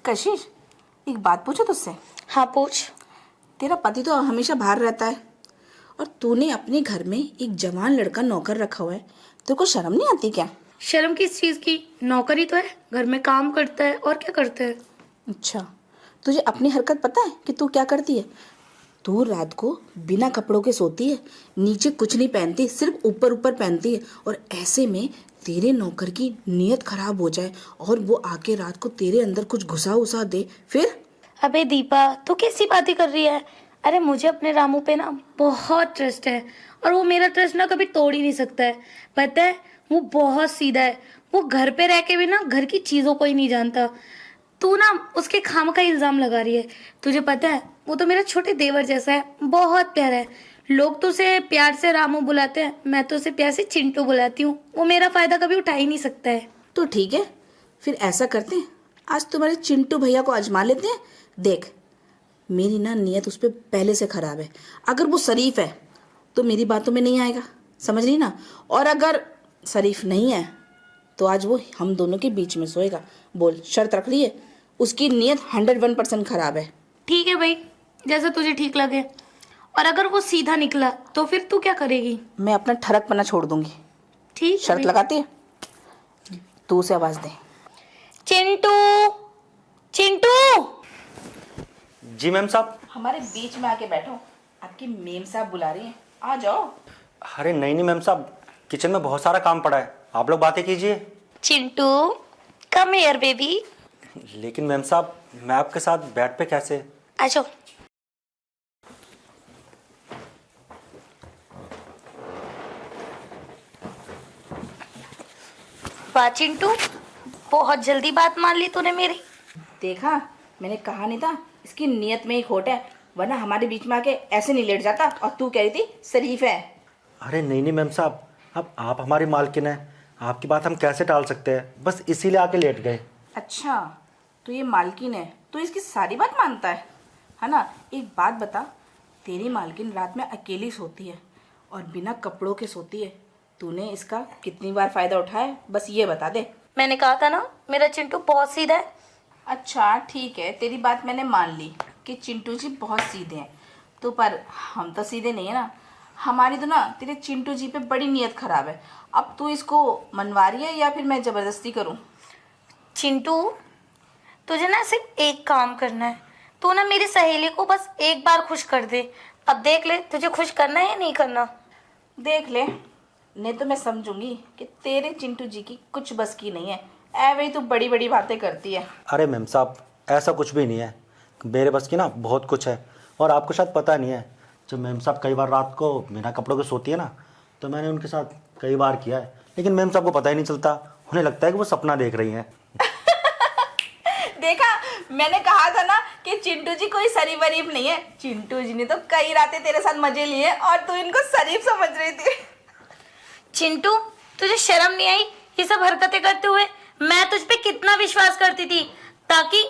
कशिश, एक बात पूछो तुझसे। हाँ पूछ। तेरा पति तो हमेशा बाहर रहता है और तूने अपने घर में एक जवान लड़का नौकर रखा हुआ है, तेरे को शर्म नहीं आती क्या? शर्म किस चीज की? नौकरी तो है, घर में काम करता है और क्या करता है। अच्छा, तुझे अपनी हरकत पता है कि तू क्या करती है? तू रात को बिना कपड़ों के सोती है, नीचे कुछ नहीं पहनती, सिर्फ ऊपर ऊपर पहनती है। और ऐसे में तेरे नौकर की नीयत खराब हो जाए और वो आके रात को तेरे अंदर कुछ घुसा उसा दे, फिर? अबे दीपा, तू कैसी बातें कर रही है? अरे मुझे अपने रामू पे ना बहुत ट्रस्ट है और वो मेरा ट्रस्ट ना कभी तोड़ ही नहीं सकता है। पता है, वो बहुत सीधा है। वो घर पे रह के भी ना घर की चीजों को ही नहीं जानता। तू ना उसके खाम का इल्जाम लगा रही है। तुझे पता है, वो तो मेरा छोटे देवर जैसा है, बहुत प्यारा है। लोग तो उसे प्यार से रामू बुलाते हैं, मैं तो उसे प्यार से चिंटू बुलाती हूँ। वो मेरा फायदा कभी उठा ही नहीं सकता है। तो ठीक है, फिर ऐसा करते हैं, आज तुम्हारे चिंटू भैया को आजमा लेते हैं। देख, मेरी ना नीयत उस पर पहले से खराब है। अगर वो शरीफ है तो मेरी बातों में नहीं आएगा, समझ रही ना? और अगर शरीफ नहीं है तो आज वो हम दोनों के बीच में सोएगा। बोल, शर्त रख ली है? उसकी नीयत 101% खराब है। ठीक है भाई, जैसा तुझे ठीक लगे। और अगर वो सीधा निकला तो फिर तू क्या करेगी? मैं अपना ठरकपना छोड़ दूंगी। ठीक शर्त है। लगाती है? तू उसे आवाज दे। चिंटू, चिंटू। जी मैम साहब। हमारे बीच में आके बैठो, आपकी मेम साहब बुला रही हैं, आ जाओ। अरे नहीं नहीं मैम साहब, किचन में बहुत सारा काम पड़ा है, आप लोग बातें कीजिए। Chintu, come here baby. लेकिन मैम साहब, मैं आपके साथ बेड पे कैसे? आजो। वाह चिंटू, बहुत जल्दी बात मान ली तूने मेरी। देखा, मैंने कहा नहीं था इसकी नीयत में ही खोट है, वरना हमारे बीच में आके ऐसे नहीं लेट जाता। और तू कह रही थी शरीफ है। अरे नहीं नहीं मैम साहब, अब आप हमारी मालकिन हैं, आपकी बात हम कैसे टाल सकते हैं, बस इसीलिए आके लेट गए। अच्छा, तो ये मालकिन है तो इसकी सारी बात मानता है ना? एक बात बता, तेरी मालकिन रात में अकेली सोती है और बिना कपड़ों के सोती है, तूने इसका कितनी बार फायदा उठाया, बस ये बता दे। मैंने कहा था ना, मेरा चिंटू बहुत सीधा है। अच्छा ठीक है, तेरी बात मैंने मान ली कि चिंटू जी बहुत सीधे हैं, तो पर हम तो सीधे नहीं है ना। हमारी तो ना तेरे चिंटू जी पे बड़ी नीयत खराब है। अब तू इसको मनवा रही है या फिर मैं ज़बरदस्ती करूं? चिंटू, तुझे ना सिर्फ एक काम करना है। तू ना मेरी सहेली को बस एक बार खुश कर दे। अब देख ले तुझे खुश करना है या नहीं करना। देख ले, नहीं तो मैं समझूंगी कि तेरे चिंटू जी की कुछ बस की नहीं है। ऐ वही तू बड़ी बड़ी बातें करती है। अरे मैम साहब, ऐसा कुछ भी नहीं है, मेरे बस की ना बहुत कुछ है। और आपको शायद पता नहीं है, जब मैम साहब कई बार रात को बिना कपड़ों के सोती है ना, तो मैंने उनके साथ कई बार किया है, लेकिन मैम साहब को पता ही नहीं चलता। उन्हें लगता है कि वो सपना देख रही हैं। देखा, मैंने कहा था ना कि चिंटू जी कोई शरीफ वरीफ नहीं है। चिंटू जी ने तो कई रातें तेरे साथ मजे लिए और तू इनको शरीफ समझ रही थी। चिंटू, तुझे शर्म नहीं आई ये सब हरकतें करते हुए? मैं तुझ पे कितना विश्वास करती थी, ताकि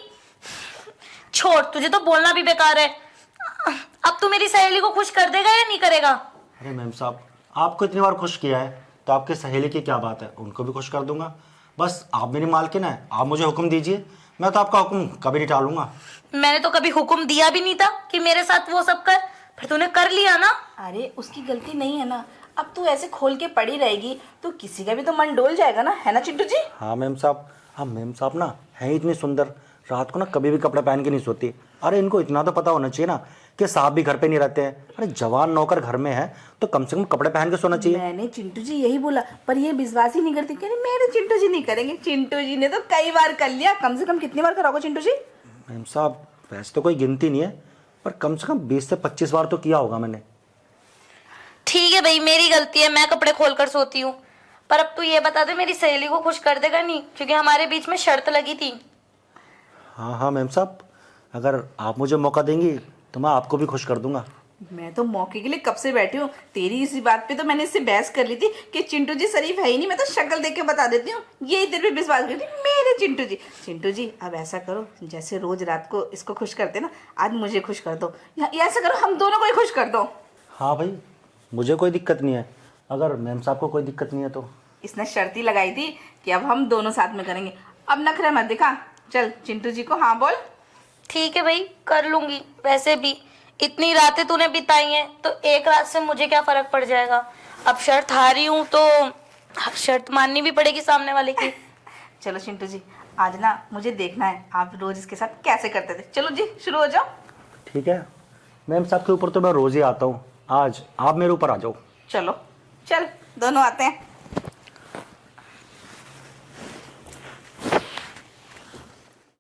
छोड़, तुझे तो बोलना भी बेकार है। अब तू मेरी सहेली को खुश कर देगा या नहीं करेगा? अरे मैम साहब, आपको इतनी बार खुश किया है तो आपके सहेली की क्या बात है, उनको भी खुश कर दूंगा। बस आप मेरी मालकिन है, आप मुझे हुक्म दीजिए, मैं तो आपका हुक्म कभी नहीं टालूंगा। मैंने तो कभी हुक्म दिया भी नहीं था कि मेरे साथ वो सब कर, फिर तूने कर लिया ना। अरे उसकी गलती नहीं है ना। अब तू ऐसे खोल के पड़ी रहेगी तो किसी का भी तो मन डोल जाएगा ना, है ना चिंटू जी? हाँ मैम साहब, हाँ मैम साहब ना है इतनी सुंदर, रात को ना कभी भी कपड़े पहन के नहीं सोती। अरे इनको इतना तो पता होना चाहिए ना कि साहब भी घर पे नहीं रहते हैं। अरे जवान नौकर घर में है तो कम से कम कपड़े पहन के सोना चाहिए। मैंने चिंटू जी यही बोला, पर ये विश्वास ही नहीं करती। कह रही मेरे चिंटू जी नहीं करेंगे। चिंटू जी ने तो कई बार कर लिया। कम से कम कितनी बार कराओगे चिंटू जी? मैम साहब, वैसे तो कोई गिनती नहीं है, पर कम से कम 20 से 25 बार तो किया होगा मैंने। ठीक है भाई, मेरी गलती है, मैं कपड़े खोलकर सोती हूँ। पर अब तू ये बता दे, मेरी सहेली को खुश कर देगा नहीं? क्योंकि हमारे बीच में शर्त लगी थी। हाँ हाँ मैम साहब, अगर आप मुझे मौका देंगी तो मैं आपको भी खुश कर दूंगा। मैं तो मौके के लिए कब से बैठी हूँ। तेरी इसी बात पे तो मैंने इससे बहस कर ली थी कि चिंटू जी शरीफ है ही नहीं। मैं तो शक्ल देख के बता देती हूँ, यही तेरे पे विश्वास करती मेरे चिंटू जी। चिंटू जी अब ऐसा करो, जैसे रोज रात को इसको खुश करते ना, आज मुझे खुश कर दो, या ऐसा करो हम दोनों को ही खुश कर दो। हाँ भाई, मुझे कोई दिक्कत नहीं है, अगर मैम साहब को कोई दिक्कत नहीं है तो। इसने शर्त ही लगाई थी कि अब हम दोनों साथ में करेंगे। अब नखरे मत दिखा, चल चिंटू जी को हाँ बोल। ठीक है भाई, कर लूंगी। वैसे भी इतनी रातें तूने बिताई हैं तो एक रात से मुझे क्या फर्क पड़ जाएगा। अब शर्त हारी हूं तो शर्त माननी भी पड़ेगी सामने वाले की। चलो चिंटू जी, आज ना मुझे देखना है आप रोज इसके साथ कैसे करते थे। चलो जी शुरू हो जाओ। ठीक है मैम साहब के ऊपर तो मैं रोज़ ही आता हूँ, आज आप मेरे ऊपर आ जाओ। चलो चल दोनों आते हैं।